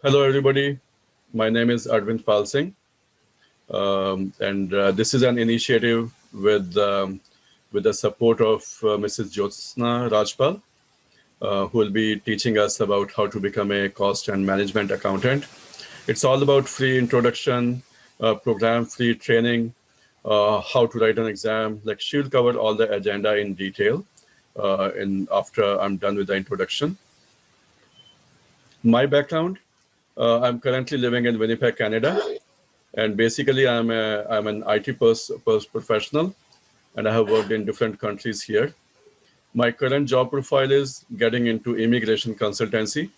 Hello, everybody. My name is Arvind Pal Singh, and this is an initiative with the support of Mrs. Jyotsna Rajpal, who will be teaching us about how to become a cost and management accountant. It's all about free introduction, program free training, how to write an exam. Like she'll cover all the agenda in detail after I'm done with the introduction. My background, I'm currently living in Winnipeg, Canada. And basically, I'm an IT professional, and I have worked in different countries here. My current job profile is getting into immigration consultancy,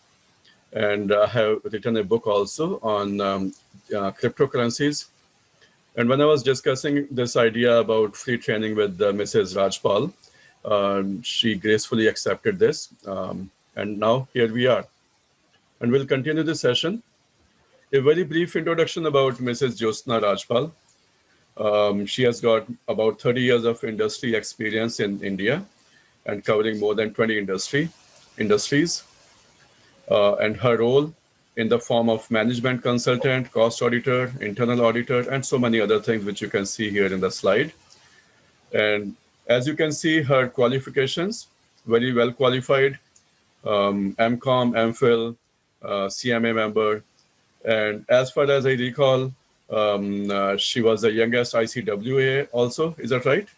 and I have written a book also on cryptocurrencies. And when I was discussing this idea about free training with Mrs. Rajpal, she gracefully accepted this, and now here we are. And we'll continue this session. A very brief introduction about Mrs. Jyotsna Rajpal. She has got about 30 years of industry experience in India and covering more than 20 industries. And her role in the form of management consultant, cost auditor, internal auditor, and so many other things which you can see here in the slide. And as you can see, her qualifications, very well qualified, MCom, MPhil, CMA member. And as far as I recall, she was the youngest ICWA also. Is that right?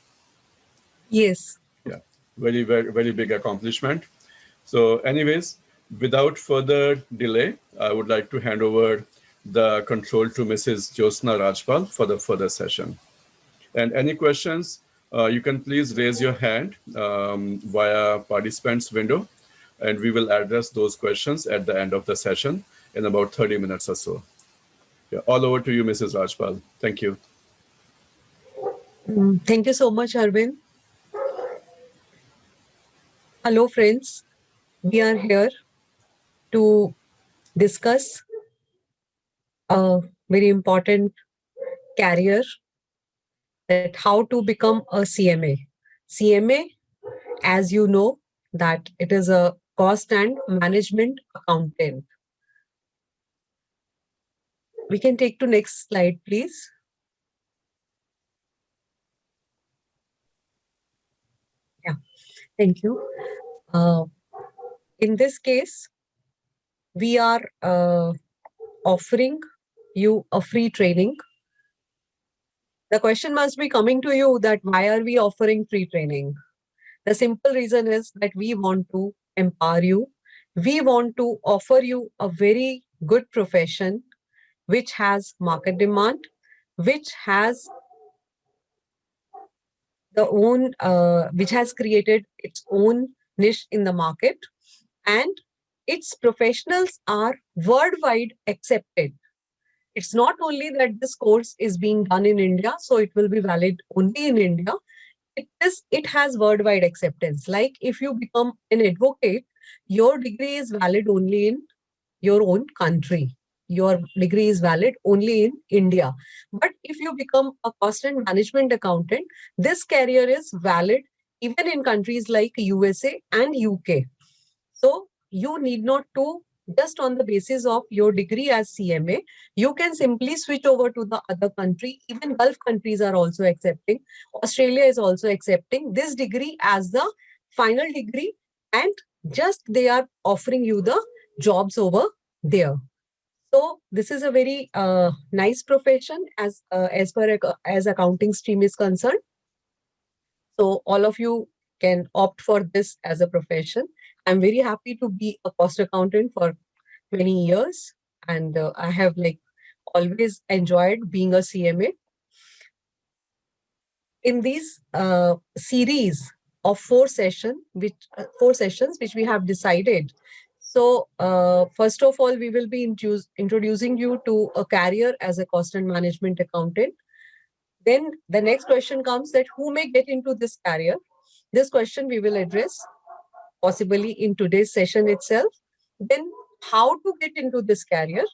Yes. Yeah, very big accomplishment. So anyways, without further delay, I would like to hand over the control to Mrs. Jyotsna Rajpal for the further session. And any questions, you can please raise your hand via participants window, and we will address those questions at the end of the session in about 30 minutes or so. Yeah, all over to you, Mrs. Rajpal. Thank you. Thank you so much, Arvind. Hello, friends. We are here to discuss a very important career, that how to become a CMA. CMA, as you know, that it is a cost and management accountant. We can take to next slide, please. Yeah, thank you. In this case, we are offering you a free training. The question must be coming to you that why are we offering free training? The simple reason is that we want to empower you. We want to offer you a very good profession which has market demand, which has which has created its own niche in the market, and its professionals are worldwide accepted. It's not only that this course is being done in India, so it will be valid only in India. It has worldwide acceptance. Like if you become an advocate, your degree is valid only in your own country. Your degree is valid only in India. But if you become a cost and management accountant, this career is valid even in countries like USA and UK. So you need not to, just on the basis of your degree as CMA, you can simply switch over to the other country. Even Gulf countries are also accepting. Australia is also accepting this degree as the final degree, and just they are offering you the jobs over there. So this is a very nice profession as far as accounting stream is concerned. So all of you can opt for this as a profession. I'm very happy to be a cost accountant for 20 years, and I have always enjoyed being a CMA. In these series of four sessions which we have decided. So first of all, we will be introducing you to a career as a cost and management accountant. Then the next question comes that who may get into this career. This question we will address possibly in today's session itself. Then how to get into this career.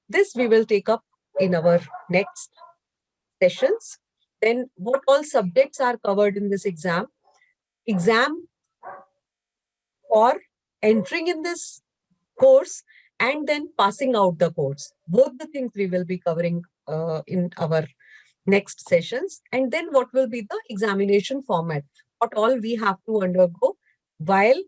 This we will take up in our next sessions. Then what all subjects are covered in this exam. Exam for entering in this course and then passing out the course. Both the things we will be covering in our next sessions. And then what will be the examination format? What all we have to undergo while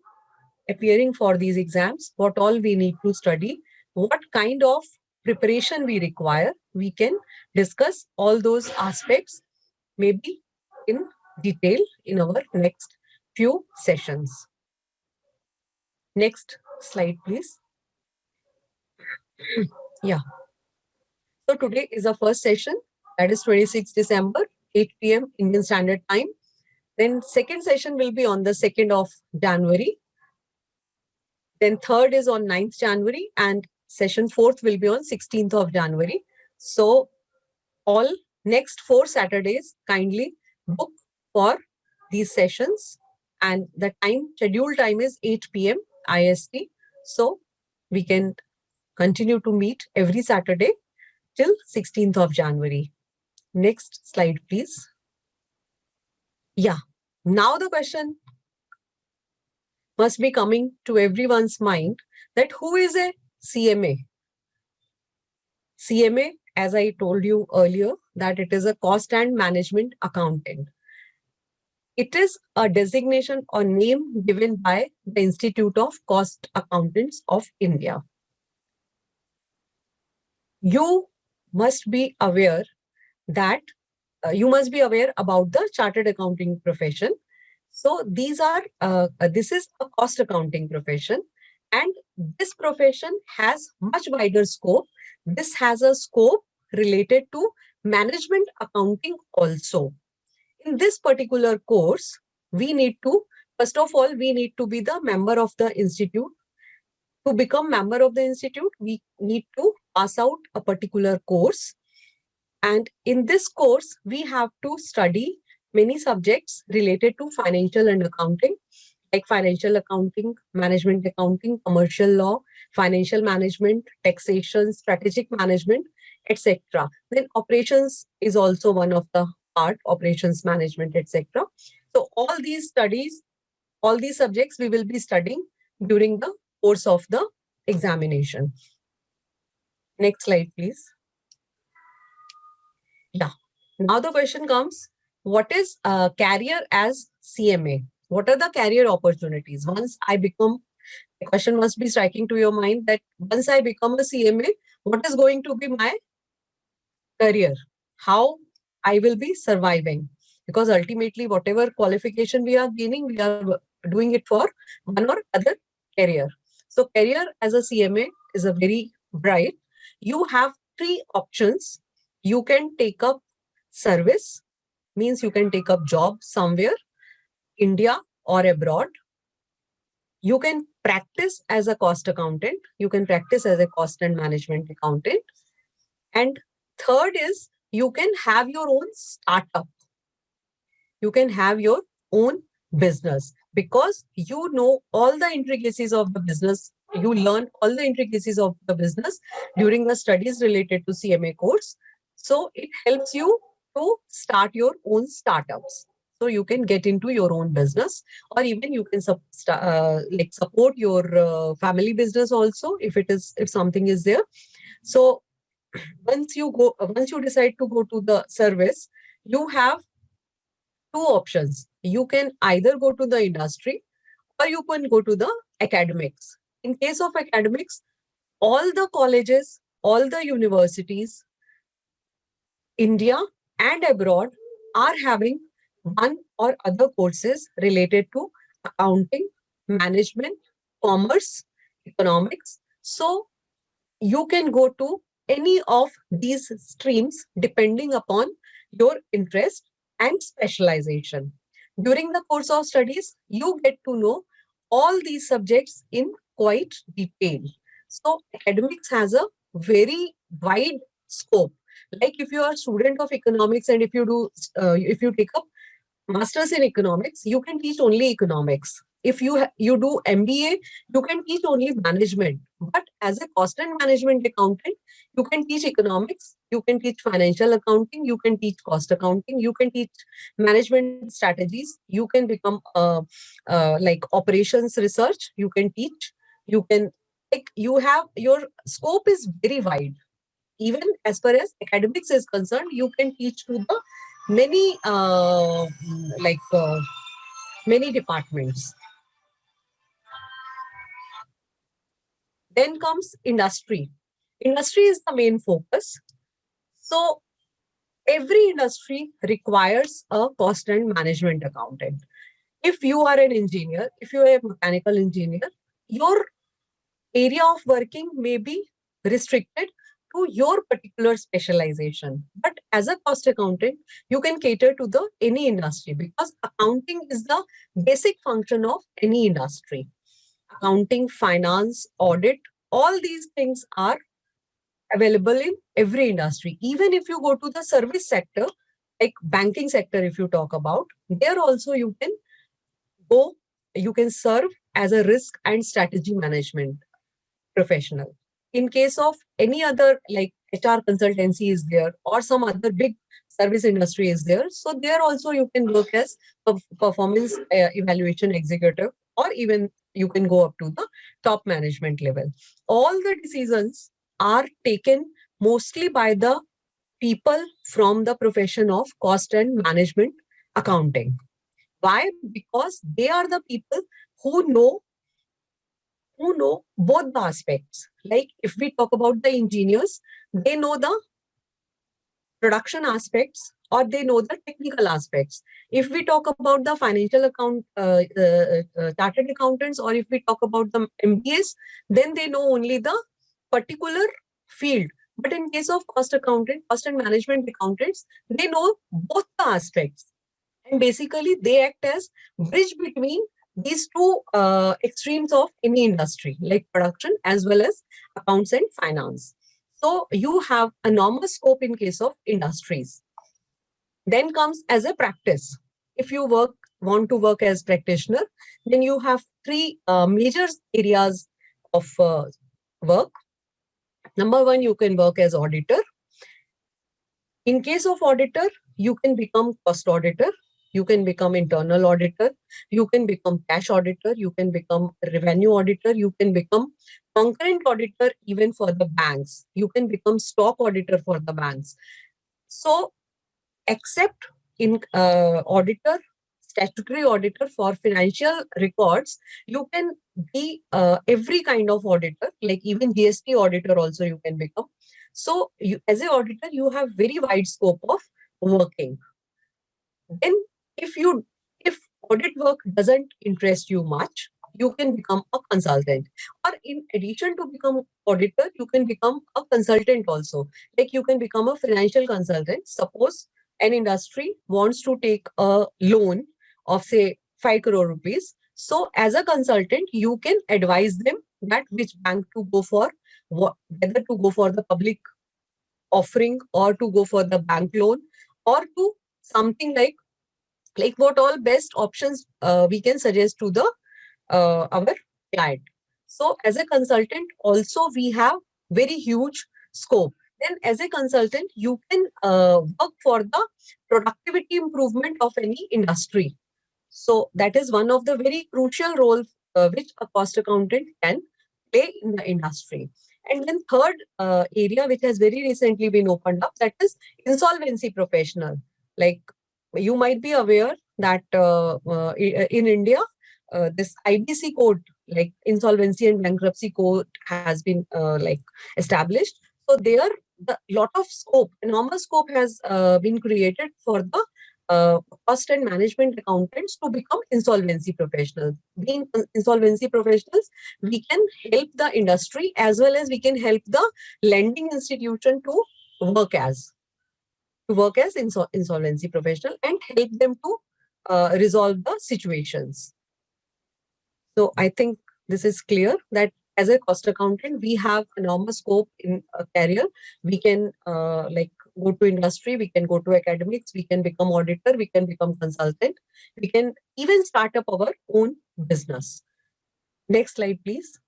appearing for these exams, what all we need to study, what kind of preparation we require. We can discuss all those aspects maybe in detail in our next few sessions. Next slide, please. Yeah. So today is the first session, that is 26 December, 8 p.m. Indian Standard Time. Then second session will be on the 2nd of January. Then third is on 9th January, and session fourth will be on 16th of January. So all next 4 Saturdays, kindly book for these sessions, and the scheduled time is 8 p.m. IST. So we can continue to meet every Saturday till 16th of January. Next slide, please. Yeah. Now the question must be coming to everyone's mind that who is a CMA? CMA, as I told you earlier, that it is a cost and management accountant. It is a designation or name given by the Institute of Cost Accountants of India. You must be aware that you must be aware about the chartered accounting profession. So this is a cost accounting profession, and this profession has much wider scope. This has a scope related to management accounting also. In this particular course, we need to, first of all, we need to be the member of the institute. To become member of the institute, we need to pass out a particular course. And in this course, we have to study many subjects related to financial and accounting, like financial accounting, management accounting, commercial law, financial management, taxation, strategic management, etc. Then operations is also one of the part, operations management, etc. So all these studies, all these subjects we will be studying during the course of the examination. Next slide, please. Yeah. Now the question comes, what is a career as CMA? What are the career opportunities? The question must be striking to your mind that once I become a CMA, what is going to be my career? How I will be surviving? Because ultimately, whatever qualification we are gaining, we are doing it for one or other career. So career as a CMA is a very bright. You have three options. You can take up service, means you can take up job somewhere, India or abroad. You can practice as a cost accountant. You can practice as a cost and management accountant. And third is you can have your own startup. You can have your own business because you know all the intricacies of the business. You learn all the intricacies of the business during the studies related to CMA course. So it helps you to start your own startups. So you can get into your own business, or even you can support your family business also if something is there. So once you decide to go to the service, you have two options. You can either go to the industry or you can go to the academics. In case of academics, all the colleges, all the universities, India and abroad are having one or other courses related to accounting, management, commerce, economics. So you can go to any of these streams depending upon your interest and specialization. During the course of studies, you get to know all these subjects in quite detail. So academics has a very wide scope. Like if you are a student of economics and if you take up masters in economics, you can teach only economics. If you do MBA, you can teach only management. But as a cost and management accountant, you can teach economics, you can teach financial accounting, you can teach cost accounting, you can teach management strategies, you can become like operations research, you can teach, you can like your scope is very wide. Even as far as academics is concerned, you can teach to the many many departments. Then comes industry. Industry is the main focus. So every industry requires a cost and management accountant. If you are an engineer, if you are a mechanical engineer, your area of working may be restricted to your particular specialization. But as a cost accountant, you can cater to the any industry, because accounting is the basic function of any industry. Accounting, finance, audit, all these things are available in every industry. Even if you go to the service sector, like banking sector, if you talk about, there also you can go, you can serve as a risk and strategy management professional. In case of any other, like HR consultancy is there, or some other big service industry is there, so there also you can work as a performance evaluation executive, or even you can go up to the top management level. All the decisions are taken mostly by the people from the profession of cost and management accounting. Why? Because they are the people who know both the aspects. Like if we talk about the engineers, they know the production aspects or they know the technical aspects. If we talk about the financial chartered accountants, or if we talk about the MBAs, then they know only the particular field. But in case of cost accountant, cost and management accountants, they know both the aspects. And basically, they act as bridge between these two extremes of any industry, like production as well as accounts and finance. So you have enormous scope in case of industries. Then comes as a practice. If you want to work as practitioner, then you have three major areas of work. Number one, you can work as auditor. In case of auditor, you can become cost auditor, you can become internal auditor, you can become cash auditor, you can become revenue auditor, you can become concurrent auditor even for the banks, you can become stock auditor for the banks. So, except in auditor, statutory auditor for financial records, you can be every kind of auditor, like even GST auditor also you can become. So you, as an auditor, you have very wide scope of working. Then if audit work doesn't interest you much, you can become a consultant. Or in addition to become auditor, you can become a consultant also. Like you can become a financial consultant. Suppose an industry wants to take a loan of say 5 crore rupees. So as a consultant, you can advise them that which bank to go for, whether to go for the public offering or to go for the bank loan, or to something like what all best options we can suggest to the our client. So as a consultant also we have very huge scope. Then as a consultant you can work for the productivity improvement of any industry. So that is one of the very crucial roles which a cost accountant can play in the industry. And then third area which has very recently been opened up, that is insolvency professional. Like you might be aware that in India, this IBC code, like insolvency and bankruptcy code, has been established. So there, the lot of scope, enormous scope has been created for the cost and management accountants to become insolvency professionals. Being insolvency professionals, we can help the industry as well as we can help the lending institution to work as insolvency professional and help them to resolve the situations. So I think this is clear that as a cost accountant, we have enormous scope in a career. We can go to industry, we can go to academics, we can become auditor, we can become consultant, we can even start up our own business. Next slide, please.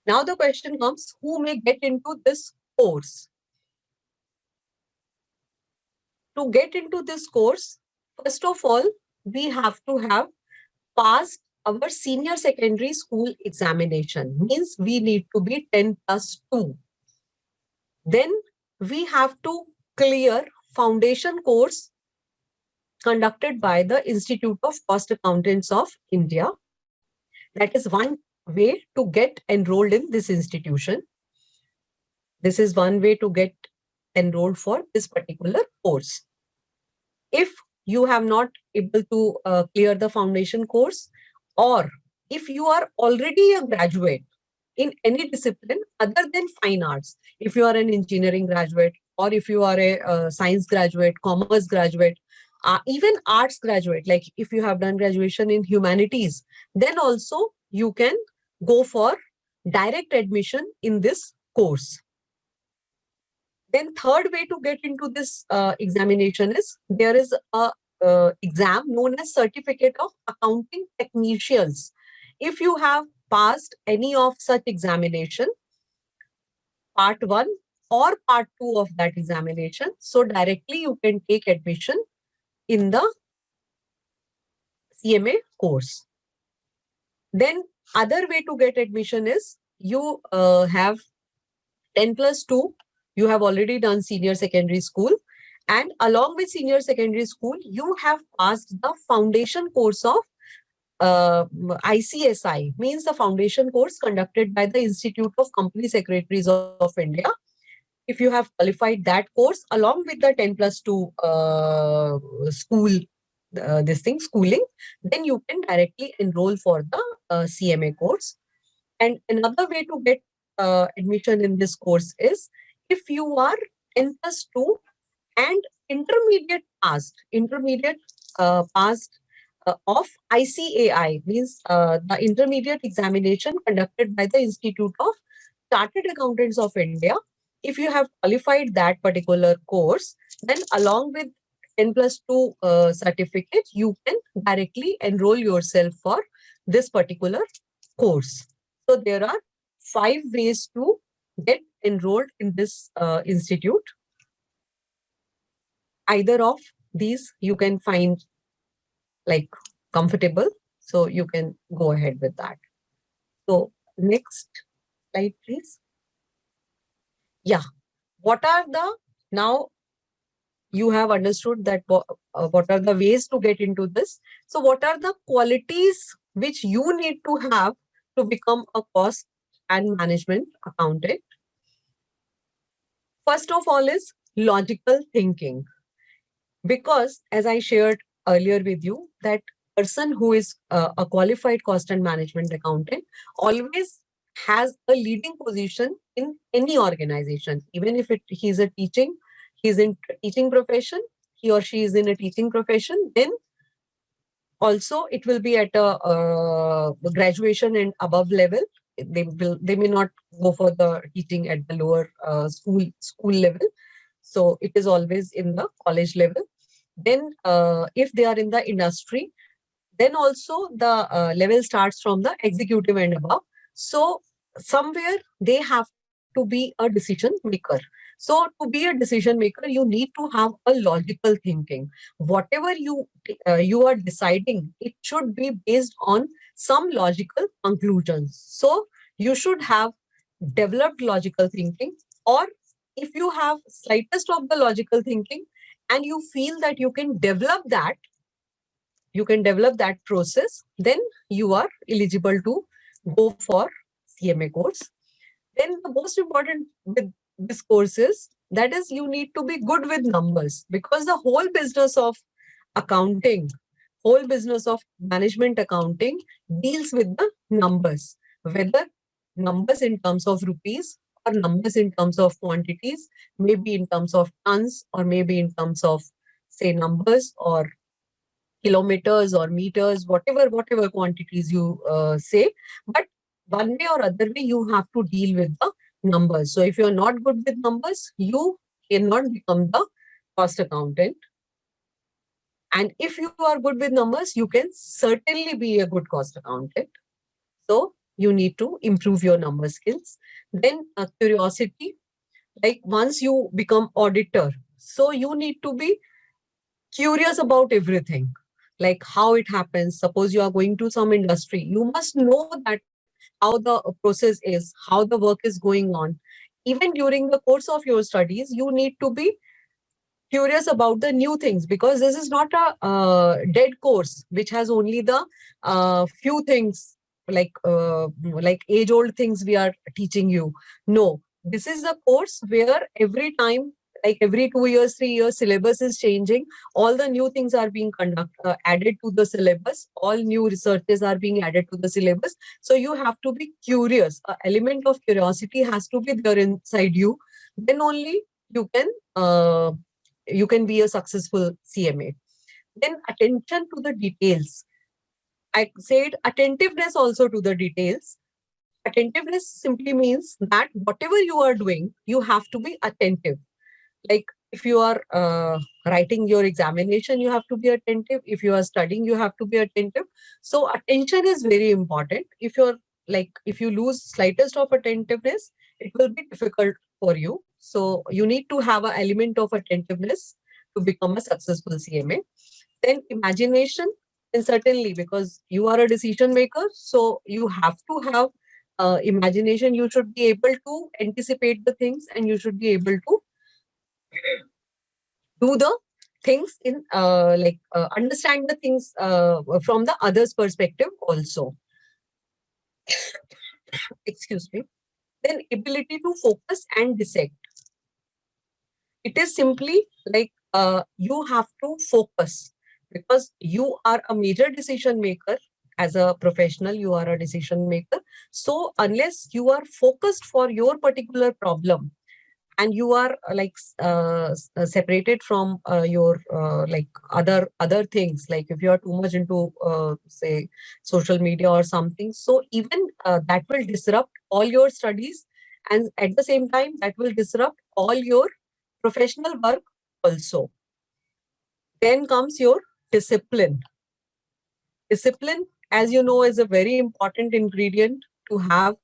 Now the question comes, who may get into this course? To get into this course, first of all, we have to have passed our senior secondary school examination, means we need to be 10 plus 2. Then we have to clear foundation course conducted by the Institute of Cost Accountants of India. That is one way to get enrolled in this institution. This is one way to get enrolled for this particular course. If you have not able to clear the foundation course, or if you are already a graduate in any discipline other than fine arts, if you are an engineering graduate, or if you are a science graduate, commerce graduate, even arts graduate, like if you have done graduation in humanities, then also you can go for direct admission in this course. Then third way to get into this examination is there is a exam known as Certificate of Accounting Technicians. If you have passed any of such examination, part 1 or part 2 of that examination, so directly you can take admission in the CMA course. Then other way to get admission is you have 10 plus 2, you have already done senior secondary school, and along with senior secondary school, you have passed the foundation course of ICSI, means the foundation course conducted by the Institute of Company Secretaries of India. If you have qualified that course along with the 10 plus 2 school, schooling, then you can directly enroll for the CMA course. And another way to get admission in this course is if you are 10 plus 2 and intermediate passed of ICAI, means the intermediate examination conducted by the Institute of Chartered Accountants of India. If you have qualified that particular course, then along with 10 plus 2 certificate, you can directly enroll yourself for this particular course. So there are 5 ways to get enrolled in this institute. Either of these you can find like comfortable, so you can go ahead with that. So next slide, please. Yeah, what are the, now you have understood that what are the ways to get into this. So what are the qualities which you need to have to become a cost and management accountant? First of all is logical thinking. Because as I shared earlier with you, that person who is a qualified cost and management accountant always has a leading position in any organization. Even if he's he's in teaching profession, he or she is in a teaching profession, then also it will be at a graduation and above level. They may not go for the teaching at the lower school level. So it is always in the college level. Then if they are in the industry, then also the level starts from the executive and above. So somewhere they have to be a decision maker. So to be a decision maker, you need to have a logical thinking. Whatever you are deciding, it should be based on some logical conclusions. So you should have developed logical thinking, or if you have slightest of the logical thinking and you feel that you can develop that process, then you are eligible to go for CMA course. Then the most important with this course is that is you need to be good with numbers, because the whole business of accounting, whole business of management accounting deals with the numbers, whether numbers in terms of rupees or numbers in terms of quantities, maybe in terms of tons, or maybe in terms of say numbers or kilometers or meters, whatever quantities you say. But one way or other way, you have to deal with the numbers. So if you're not good with numbers, you cannot become the cost accountant. And if you are good with numbers, you can certainly be a good cost accountant. So you need to improve your number skills. Then curiosity, like once you become auditor, so you need to be curious about everything. like how it happens. Suppose you are going to some industry, you must know that how the process is, how the work is going on. Even during the course of your studies, you need to be curious about the new things, because this is not a dead course which has only the few things, like age old things we are teaching you. No, this is a course where every time, like every 2 years 3 years, syllabus is changing. All the new things are being added to the syllabus, all new researches are being added to the syllabus. So you have to be curious. An element of curiosity has to be there inside you. Then only you can you can be a successful CMA. Then attention to the details. I said attentiveness also to the details. Attentiveness simply means that whatever you are doing, you have to be attentive. Like if you are writing your examination, you have to be attentive. If you are studying, you have to be attentive. So attention is very important. If you're like, if you lose slightest of attentiveness, it will be difficult for you. So you need to have an element of attentiveness to become a successful CMA. Then imagination, and certainly because you are a decision maker, so you have to have imagination. You should be able to anticipate the things, and you should be able to do the things in understand the things from the other's perspective also. Excuse me. Then ability to focus and dissect. It is simply like you have to focus, because you are a major decision maker. As a professional, you are a decision maker. So unless you are focused for your particular problem, and you are separated from your other things, like if you are too much into say social media or something, so even that will disrupt all your studies, and at the same time that will disrupt all your professional work also. Then comes your discipline. Discipline, as you know, is a very important ingredient to have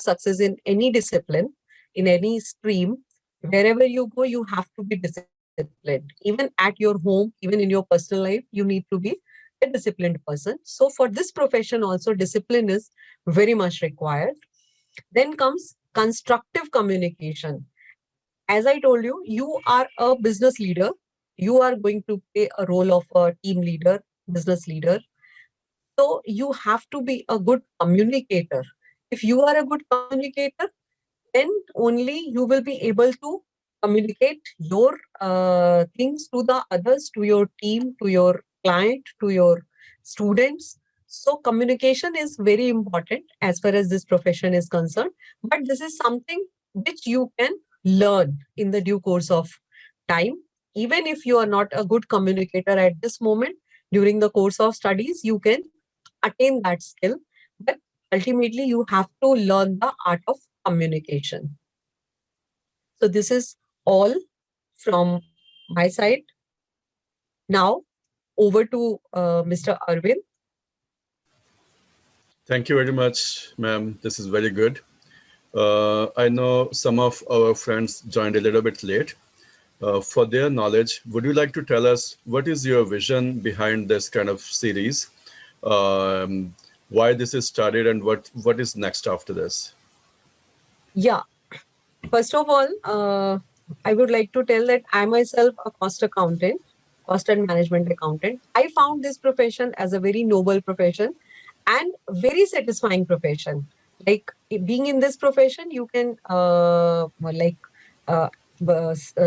success in any discipline, in any stream. Wherever you go, you have to be disciplined. Even at your home, even in your personal life, you need to be a disciplined person. So for this profession also, discipline is very much required. Then comes constructive communication. As I told you, you are a business leader. You are going to play a role of a team leader, business leader. So you have to be a good communicator. If you are a good communicator, then only you will be able to communicate your things to the others, to your team, to your client, to your students. So communication is very important as far as this profession is concerned. But this is something which you can learn in the due course of time. Even if you are not a good communicator at this moment, during the course of studies, you can attain that skill. But ultimately, you have to learn the art of communication. So this is all from my side. Now over to Mr. Arvind. Thank you very much, ma'am. This is very good. I know some of our friends joined a little bit late. For their knowledge, would you like to tell us what is your vision behind this kind of series? Why this is started, and what is next after this? Yeah, first of all, I would like to tell that I myself a cost accountant, cost and management accountant. I found this profession as a very noble profession and very satisfying profession. Like being in this profession, you can uh,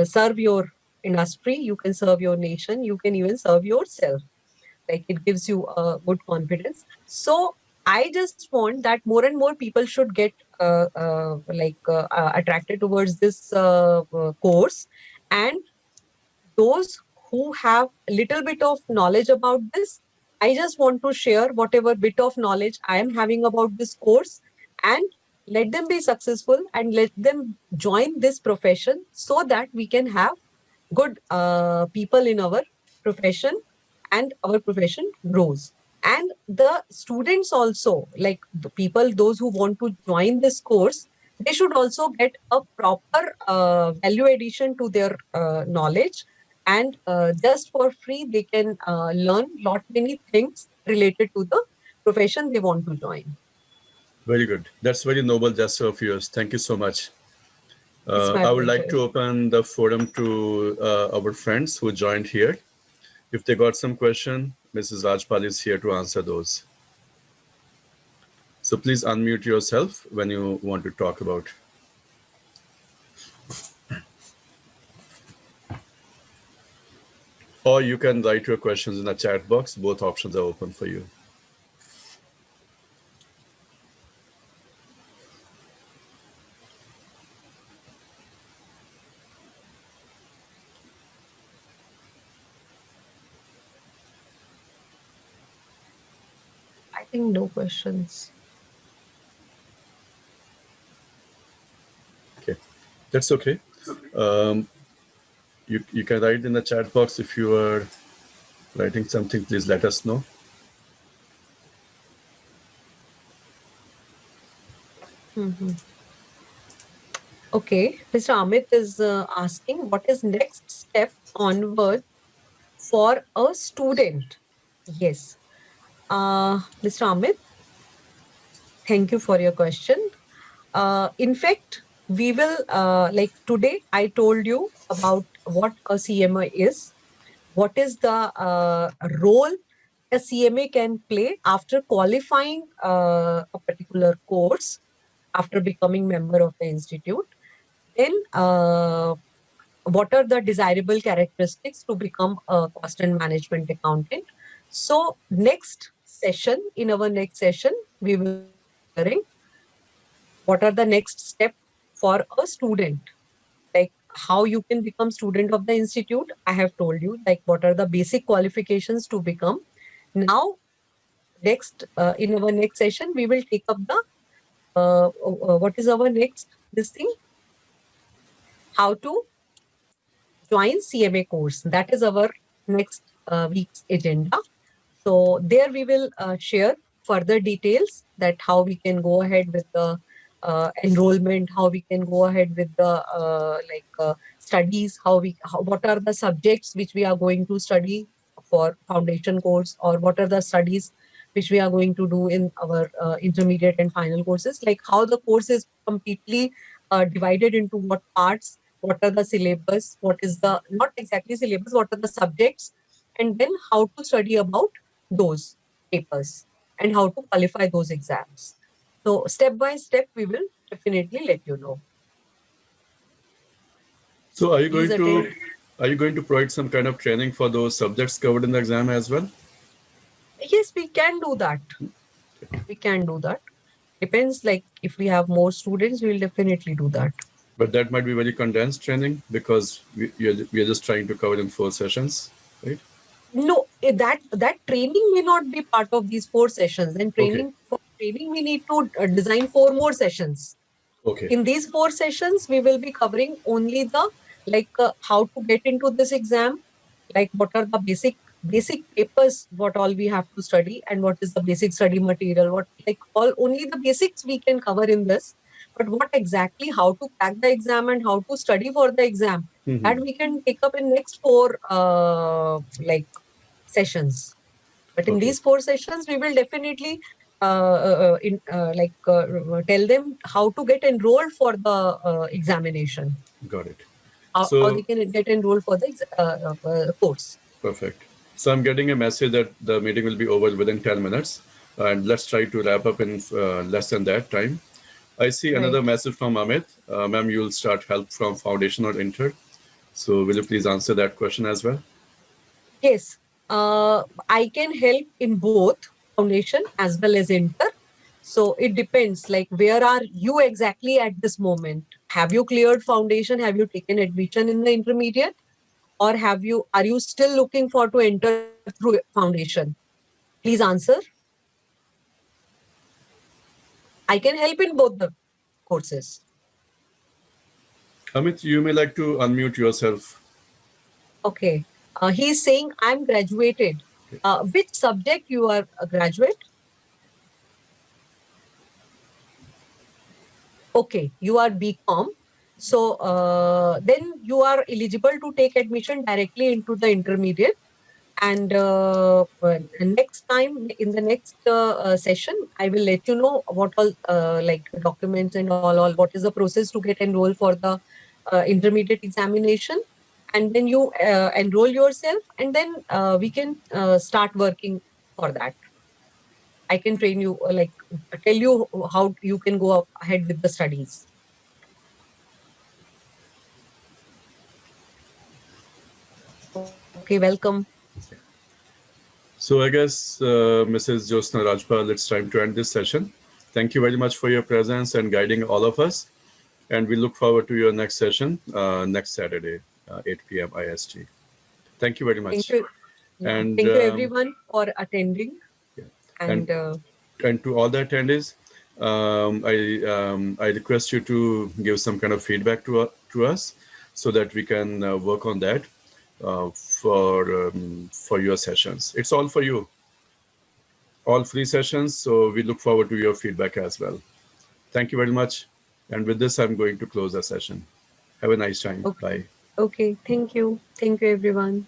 serve your industry, you can serve your nation, you can even serve yourself. Like it gives you a good confidence. So I just want that more and more people should get attracted towards this course, and those who have a little bit of knowledge about this, I just want to share whatever bit of knowledge I am having about this course, and let them be successful and let them join this profession so that we can have good people in our profession and our profession grows. And the students also, like the people, those who want to join this course, they should also get a proper value addition to their knowledge. and just for free they can learn lot many things related to the profession they want to join. Very good. That's very noble gesture of yours. Thank you so much. It's my I would like pleasure. to open the forum to our friends who joined here. If they got some question, Mrs. Rajpal is here to answer those. So please unmute yourself when you want to talk about. Or you can write your questions in the chat box. Both options are open for you. I think no questions. Okay, that's okay. You can write in the chat box. If you are writing something, please let us know. Okay, Mr. Amit is asking what is next step onward for a student. Yes, Mr. Amit, thank you for your question. In fact, we will, like today, I told you about what a CMA is, what is the role a CMA can play after qualifying a particular course, after becoming member of the institute. Then, what are the desirable characteristics to become a cost and management accountant? So, in our next session, we will be covering what are the next step for a student, like how you can become student of the institute. I have told you like what are the basic qualifications to become. Now, next in our next session, we will take up the what is our next this thing, how to join CMA course. That is our next week's agenda. So there we will share further details that how we can go ahead with the enrollment, how we can go ahead with the studies, what are the subjects which we are going to study for foundation course, or what are the studies which we are going to do in our intermediate and final courses, like how the course is completely divided into what parts, what are the syllabus, what is the, not exactly syllabus, what are the subjects, and then how to study about those papers and how to qualify those exams. So step by step, we will definitely let you know. So Please attend. are you going to provide some kind of training for those subjects covered in the exam as well? Yes, we can do that. We can do that. Depends, like if we have more students, we will definitely do that. But that might be very condensed training because we are just trying to cover in 4 sessions, right? No, that training may not be part of these 4 sessions. And Okay. for training, we need to design 4 more sessions. Okay. In these 4 sessions, we will be covering only the how to get into this exam, like what are the basic papers, what all we have to study, and what is the basic study material, what like all only the basics we can cover in this. But what exactly how to crack the exam and how to study for the exam, that we can take up in next 4 sessions. But in Okay. these 4 sessions, we will definitely tell them how to get enrolled for the examination, Got it. how they So can get enrolled for the course. perfect. So I'm getting a message that the meeting will be over within 10 minutes. And let's try to wrap up in less than that time. I see Right. another message from Amit. Ma'am, you'll start help from foundation or inter. So will you please answer that question as well? Yes, I can help in both foundation as well as inter. So it depends, like where are you exactly at this moment? Have you cleared foundation? Have you taken admission in the intermediate? Or are you still looking for to enter through foundation? Please answer. I can help in both the courses. Amit, you may like to unmute yourself. Okay. He's saying I'm graduated. Which subject you are a graduate? Okay, you are BCom. So then you are eligible to take admission directly into the intermediate. And next time in the next session, I will let you know what all like documents and all what is the process to get enrolled for the intermediate examination. And then you enroll yourself, and then we can start working for that. I can train you, like tell you how you can go up ahead with the studies. Okay, welcome. So I guess, Mrs. Jyotsna Rajpal, it's time to end this session. Thank you very much for your presence and guiding all of us. And we look forward to your next session next Saturday, 8 p.m. IST. Thank you very Thank much. you. Yeah, And thank you everyone for attending. yeah. and And and to all the attendees, I request you to give some kind of feedback to us so that we can work on that for your sessions. It's all for you, all free sessions. So we look forward to your feedback as well. Thank you very much. And with this, I'm going to close the session. Have a nice time. okay, Bye. okay, thank you everyone.